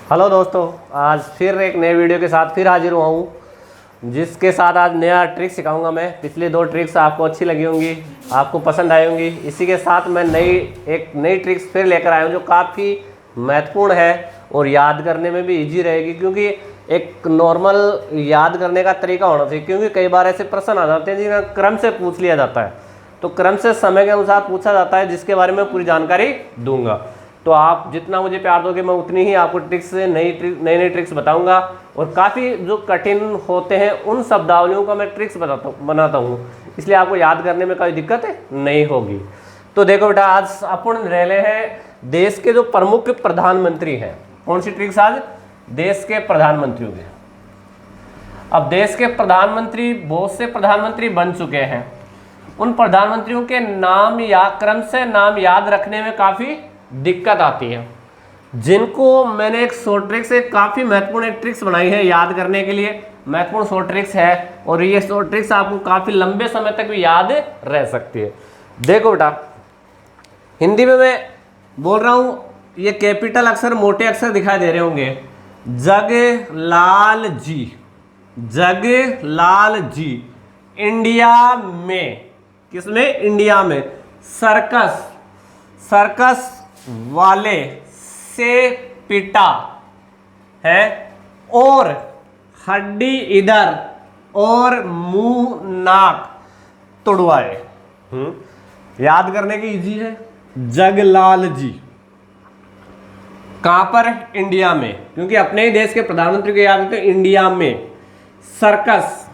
Hello दोस्तों, आज फिर एक नए वीडियो के साथ फिर हाजिर हुआ हूँ, जिसके साथ आज नया ट्रिक सिखाऊंगा मैं। पिछली दो ट्रिक्स आपको अच्छी लगी होंगी, आपको पसंद आई होंगी। इसी के साथ मैं एक नई ट्रिक्स फिर लेकर आया हूँ जो काफ़ी महत्वपूर्ण है और याद करने में भी इजी रहेगी, क्योंकि एक नॉर्मल याद करने का तरीका होना चाहिए। क्योंकि कई बार ऐसे प्रश्न आ जाते हैं जिनका क्रम से पूछ लिया जाता है, तो क्रम से समय के अनुसार पूछा जाता है, जिसके बारे में पूरी जानकारी दूंगा। तो आप जितना मुझे प्यार दोगे मैं उतनी ही आपको ट्रिक्स से नई ट्रिक्स बताऊंगा। और काफ़ी जो कठिन होते हैं उन शब्दावलियों का मैं ट्रिक्स बनाता हूँ, इसलिए आपको याद करने में कोई दिक्कत नहीं होगी। तो देखो बेटा, आज अपन रह रहे हैं देश के जो प्रमुख प्रधानमंत्री हैं। कौन सी ट्रिक्स आज? देश के प्रधानमंत्रियों के। अब देश के प्रधानमंत्री, बहुत से प्रधानमंत्री बन चुके हैं। उन प्रधानमंत्रियों के नाम या क्रम से नाम याद रखने में काफ़ी दिक्कत आती है, जिनको मैंने एक शॉर्ट ट्रिक्स, एक काफ़ी महत्वपूर्ण एक ट्रिक्स बनाई है याद करने के लिए। महत्वपूर्ण शॉर्ट ट्रिक्स है और ये शॉर्ट ट्रिक्स आपको काफ़ी लंबे समय तक भी याद रह सकती है। देखो बेटा, हिंदी में मैं बोल रहा हूँ, ये कैपिटल अक्षर, मोटे अक्षर दिखाई दे रहे होंगे। जगलाल जी, जगलाल जी। इंडिया में, किसमें? इंडिया में। सर्कस वाले से पिटा है और हड्डी इधर और मुंह नाक तुड़वाए। याद करने की इजी है। जगलाल जी कहां पर? इंडिया में, क्योंकि अपने ही देश के प्रधानमंत्री को याद करते हैं। इंडिया में सर्कस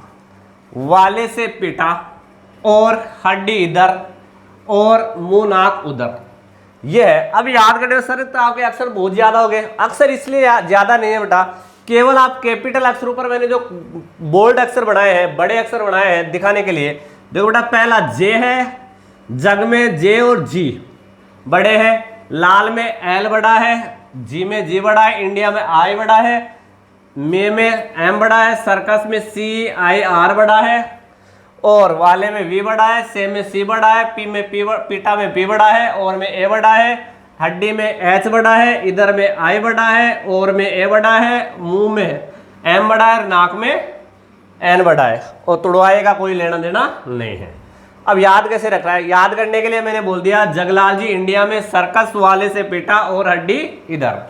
वाले से पिटा और हड्डी इधर और मुंह नाक उधर। ये है। अब याद करने में सर तो आपके अक्षर बहुत ज्यादा हो गए। अक्षर इसलिए ज्यादा नहीं है बेटा, केवल आप कैपिटल अक्षरों पर मैंने जो बोल्ड अक्षर बनाए हैं, बड़े अक्षर बनाए हैं दिखाने के लिए। देखो बेटा, पहला जे है, जग में जे और जी बड़े हैं, लाल में एल बड़ा है, जी में जी बड़ा है, इंडिया में आई बड़ा है, में एम बड़ा है, सर्कस में सी आई आर बड़ा है, और वाले में वी बड़ा है, से में सी बड़ा है, पी में पीटा में पी बड़ा है, और में ए बड़ा है, हड्डी में एच बड़ा है, इधर में आई बड़ा है, और में ए बड़ा है, मुंह में एम बड़ा है, नाक में एन बड़ा है, और तुड़वाए का कोई लेना देना नहीं है। अब याद कैसे रख रहा है? याद करने के लिए मैंने बोल दिया जगलाल जी इंडिया में सर्कस वाले से पिटा और हड्डी इधर।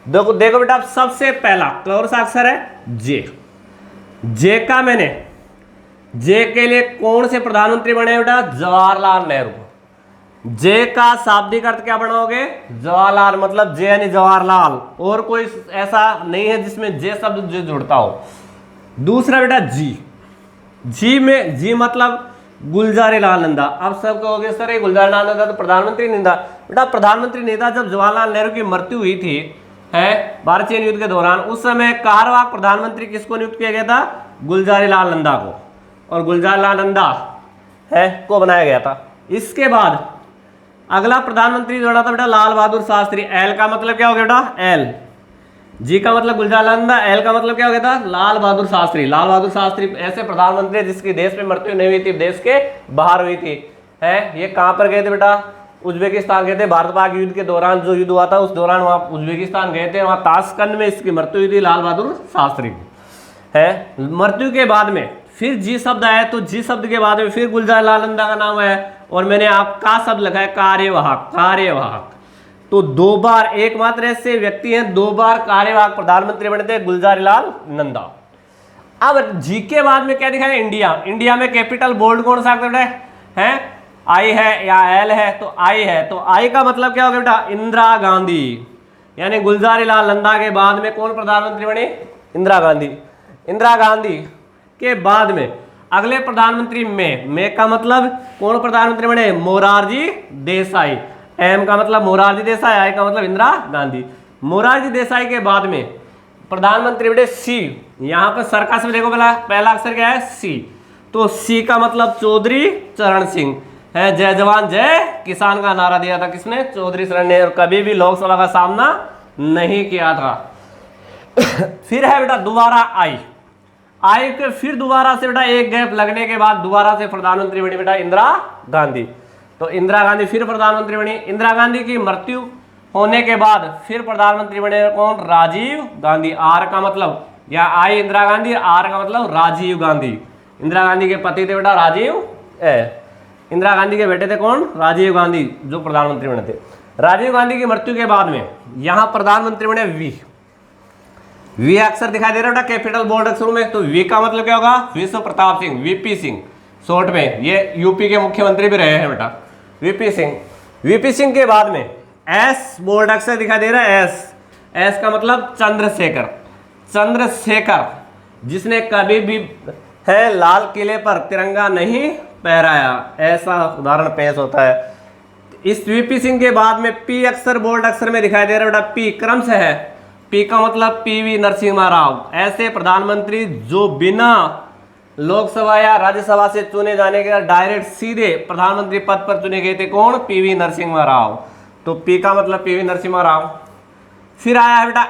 देखो बेटा, सबसे पहला कौन सा अक्षर है? जे। जे का मैंने, जे के लिए कौन से प्रधानमंत्री बने बेटा? जवाहरलाल नेहरू। जे का शाब्दिक अर्थ क्या बनाओगे? जवाहरलाल, मतलब जे यानी जवाहरलाल, और कोई ऐसा नहीं है जिसमें जे शब्द जो जुड़ता हो। दूसरा बेटा जी। जी में, जी मतलब गुलजारीलाल नंदा। अब सब कहोगे सर ये गुलजारीलाल नंदा तो प्रधानमंत्री नहीं था। बेटा प्रधानमंत्री नहीं था। जब जवाहरलाल नेहरू की मृत्यु हुई थी है भारत चीन युद्ध के दौरान, उस समय कार्यवाहक प्रधानमंत्री किसको नियुक्त किया गया था? गुलजारीलाल नंदा को, और गुलजारीलाल नंदा है को बनाया गया था। इसके बाद अगला प्रधानमंत्री जोड़ा था बेटा लाल बहादुर शास्त्री। एल का मतलब क्या हो गया बेटा? एल। जी का मतलब गुलजारीलाल नंदा, एल का मतलब क्या हो गया था? लाल बहादुर शास्त्री। लाल बहादुर शास्त्री ऐसे प्रधानमंत्री जिसकी देश में मृत्यु नहीं हुई थी, देश के बाहर हुई थी। है ये कहां पर गए थे बेटा? उज्बेकिस्तान गए थे। भारत पाक युद्ध के दौरान जो युद्ध हुआ था उस दौरान वहां उज्बेकिस्तान गए थे। वहां ताशकंद में इसकी मृत्यु हुई थी लाल बहादुर शास्त्री की। है मृत्यु के बाद में फिर जी शब्द आया, तो जी शब्द के बाद में फिर गुलजारीलाल नंदा का नाम आया, और मैंने आपका शब्द लिखा है कार्यवाहक। कार्यवाहक तो दो बार, एकमात्र ऐसे व्यक्ति हैं दो बार कार्यवाहक प्रधानमंत्री बने थे, गुलजारीलाल नंदा। अब जी के बाद में क्या दिखा है? इंडिया। इंडिया में कैपिटल बोल्ड कौन सा है? आई है या एल है? तो आई है। तो आई का मतलब क्या हो गया बेटा? इंदिरा गांधी। यानी गुलजारीलाल नंदा के बाद में कौन प्रधानमंत्री बने? इंदिरा गांधी। इंदिरा गांधी के बाद में अगले प्रधानमंत्री में का मतलब कौन प्रधानमंत्री बने? मोरारजी देसाई। एम का मतलब मोरारजी देसाई, आई का मतलब इंदिरा गांधी। मोरारजी देसाई के बाद में प्रधानमंत्री बने सी। यहां पर सर्कस में देखो पहला अक्षर क्या है? सी। तो सी का मतलब चौधरी चरण सिंह है। जय जवान जय किसान का नारा दिया था किसने? चौधरी चरण ने, और कभी भी लोकसभा का सामना नहीं किया था। फिर है बेटा दोबारा आई। आई के फिर दोबारा से बेटा एक गैप लगने के बाद दोबारा से प्रधानमंत्री बनी बेटा इंदिरा गांधी। तो इंदिरा गांधी फिर प्रधानमंत्री बनी। इंदिरा गांधी की मृत्यु होने के बाद फिर प्रधानमंत्री बने कौन? राजीव गांधी। आर का मतलब, या आई इंदिरा गांधी, आर का मतलब राजीव गांधी। इंदिरा गांधी के पति थे बेटा राजीव, इंदिरा गांधी के बेटे थे कौन? राजीव गांधी, जो प्रधानमंत्री बने थे। राजीव गांधी की मृत्यु के बाद में यहां प्रधानमंत्री बने वी अक्षर दिखाई दे रहा है बेटा कैपिटल बोल्ड अक्षरों में। तो वी का मतलब क्या होगा? विश्व प्रताप सिंह, वीपी सिंह शॉर्ट में। ये यूपी के मुख्यमंत्री भी रहे हैं बेटा, वीपी सिंह। वीपी सिंह के बाद में एस बोल्ड अक्षर दिखाई दे रहा है, एस का मतलब चंद्रशेखर। चंद्रशेखर जिसने कभी भी है लाल किले पर तिरंगा नहीं फहराया, ऐसा उदाहरण पेश होता है। इस वीपी सिंह के बाद में पी अक्षर बोल्ड अक्षर में दिखाई दे रहा है बेटा, पी क्रम से है। पी का मतलब पीवी नरसिम्हा राव। ऐसे प्रधानमंत्री जो बिना लोकसभा या राज्यसभा से चुने जाने के डायरेक्ट सीधे प्रधानमंत्री पद पर चुने गए थे कौन? पीवी नरसिम्हा राव। तो पी का मतलब पीवी नरसिम्हा राव। फिर आया है बेटा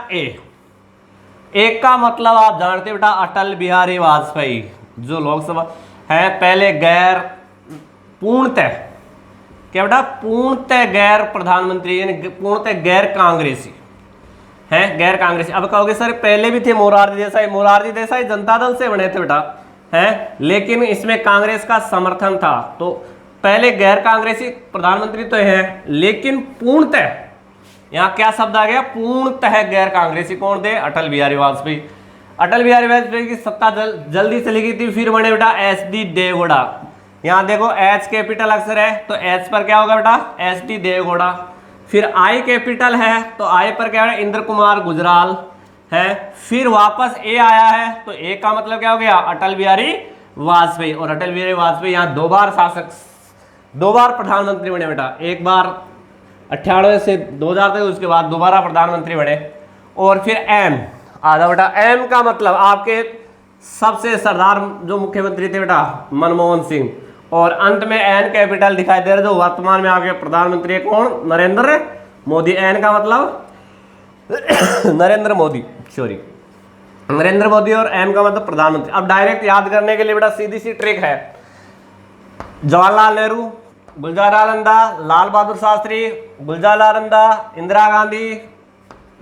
ए का मतलब आप जानते बेटा अटल बिहारी वाजपेयी, जो लोकसभा है पहले गैर पूर्णतः, क्या बेटा? पूर्णतः गैर प्रधानमंत्री, यानी पूर्णतः गैर कांग्रेसी हैं, गैर कांग्रेसी। अब कहोगे सर पहले भी थे मोरारजी देसाई, मोरारजी देसाई जनता दल से बने थे बेटा, हैं, लेकिन इसमें कांग्रेस का समर्थन था। तो पहले गैर कांग्रेसी प्रधानमंत्री तो है, लेकिन पूर्णतः, यहाँ क्या शब्द आ गया? पूर्णतः गैर कांग्रेसी। कौन थे? अटल बिहारी वाजपेयी। अटल बिहारी वाजपेयी की सत्ता जल्दी चली गई थी। फिर बने बेटा एच डी देवगौड़ा। यहाँ देखो एच कैपिटल अक्षर है, तो एच पर क्या होगा बेटा? H D Deve Gowda. फिर आई कैपिटल है, तो आई पर क्या है? इंद्र कुमार गुजराल है। फिर वापस ए आया है, तो ए का मतलब क्या हो गया? अटल बिहारी वाजपेयी। और अटल बिहारी वाजपेयी यहाँ 2 बार शासक, 2 बार प्रधानमंत्री बने बेटा। एक बार 98 से 2000 तक, उसके बाद दोबारा प्रधानमंत्री बने। और फिर एम आ जाओ बेटा। एम का मतलब आपके सबसे सरदार जो मुख्यमंत्री थे बेटा मनमोहन सिंह। और अंत में एन कैपिटल दिखाई दे रहा है, जो वर्तमान में आपके प्रधानमंत्री है कौन? नरेंद्र मोदी। एन का मतलब नरेंद्र मोदी, सॉरी, नरेंद्र मोदी। और एम का मतलब प्रधानमंत्री। अब डायरेक्ट याद करने के लिए बेटा सीधी सी ट्रिक है। जवाहरलाल नेहरू, गुलजारी नंदा, लाल बहादुर शास्त्री, गुलजारी नंदा, इंदिरा गांधी,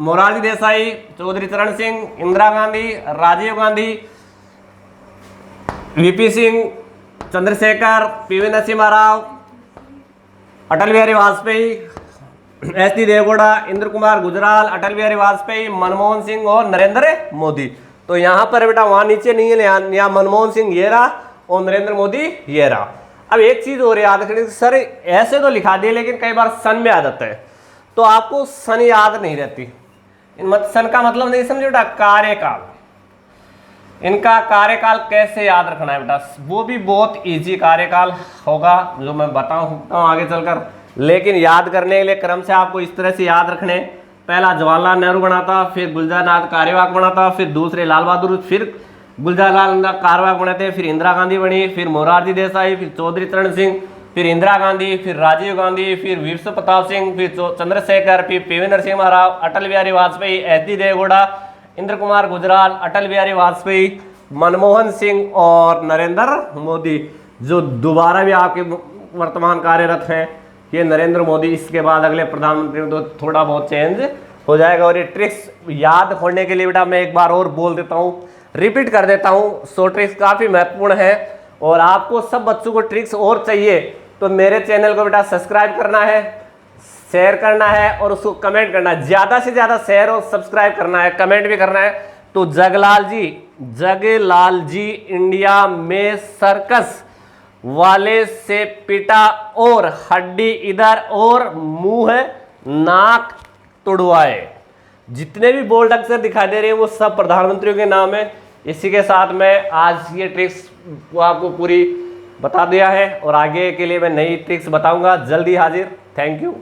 मोरारजी देसाई, चौधरी चरण Singh, Indira Gandhi, Rajiv Gandhi, VP Singh, Chandrashekhar, PV Narasimha Rao, Atal Bihari Vajpayee, H D Deve Gowda, Indra Kumar Gujral, Atal Bihari Vajpayee, Manmohan Singh और नरेंद्र मोदी। तो यहाँ पर बेटा वहाँ नीचे नहीं है, यहाँ मनमोहन सिंह ये रहा और नरेंद्र मोदी ये रहा। अब एक चीज और याद रखनी, सर ऐसे तो लिखा दिए लेकिन कई बार सन में आ जाता है, तो आपको सन याद नहीं रहती। सन का मतलब नहीं समझे बेटा, कार्यकाल। इनका कार्यकाल कैसे याद रखना है बेटा, वो भी बहुत इजी कार्यकाल होगा जो मैं बताऊँ आगे चलकर। लेकिन याद करने के लिए क्रम से आपको इस तरह से याद रखने। पहला जवाहरलाल नेहरू बना था, फिर गुलजारनाथ कार्यवाहक बना था, फिर दूसरे लाल बहादुर, फिर गुलजारलाल कार्यवाहक बने थे, फिर इंदिरा गांधी बनी, फिर मोरारजी देसाई, फिर चौधरी चरण सिंह, फिर इंदिरा गांधी, फिर राजीव गांधी, फिर विश्व प्रताप सिंह, फिर चंद्रशेखर, फिर PV Narasimha Rao, Atal Bihari Vajpayee, H D Deve Gowda, Indra Kumar Gujral, Atal Bihari Vajpayee, Manmohan Singh और नरेंद्र मोदी, जो दोबारा भी आपके वर्तमान कार्यरत हैं, ये नरेंद्र मोदी। इसके बाद अगले प्रधानमंत्री तो थोड़ा बहुत चेंज हो जाएगा। और ये ट्रिक्स याद होने के लिए बेटा मैं एक बार और बोल देता हूँ, रिपीट कर देता हूँ। सो ट्रिक्स काफ़ी महत्वपूर्ण है और आपको सब बच्चों को ट्रिक्स और चाहिए तो मेरे चैनल को बेटा सब्सक्राइब करना है, शेयर करना है और उसको कमेंट करना है। ज़्यादा से ज़्यादा शेयर और सब्सक्राइब करना है, कमेंट भी करना है। तो जगलाल जी इंडिया में सर्कस वाले से पिटा और हड्डी इधर और मुंह नाक तुड़वाए। जितने भी बोल्ड अक्षर दिखाई दे रहे हैं वो सब प्रधानमंत्रियों के नाम है। इसी के साथ मैं आज ये ट्रिक्स को आपको पूरी बता दिया है और आगे के लिए मैं नई ट्रिक्स बताऊंगा। जल्दी हाजिर। Thank you.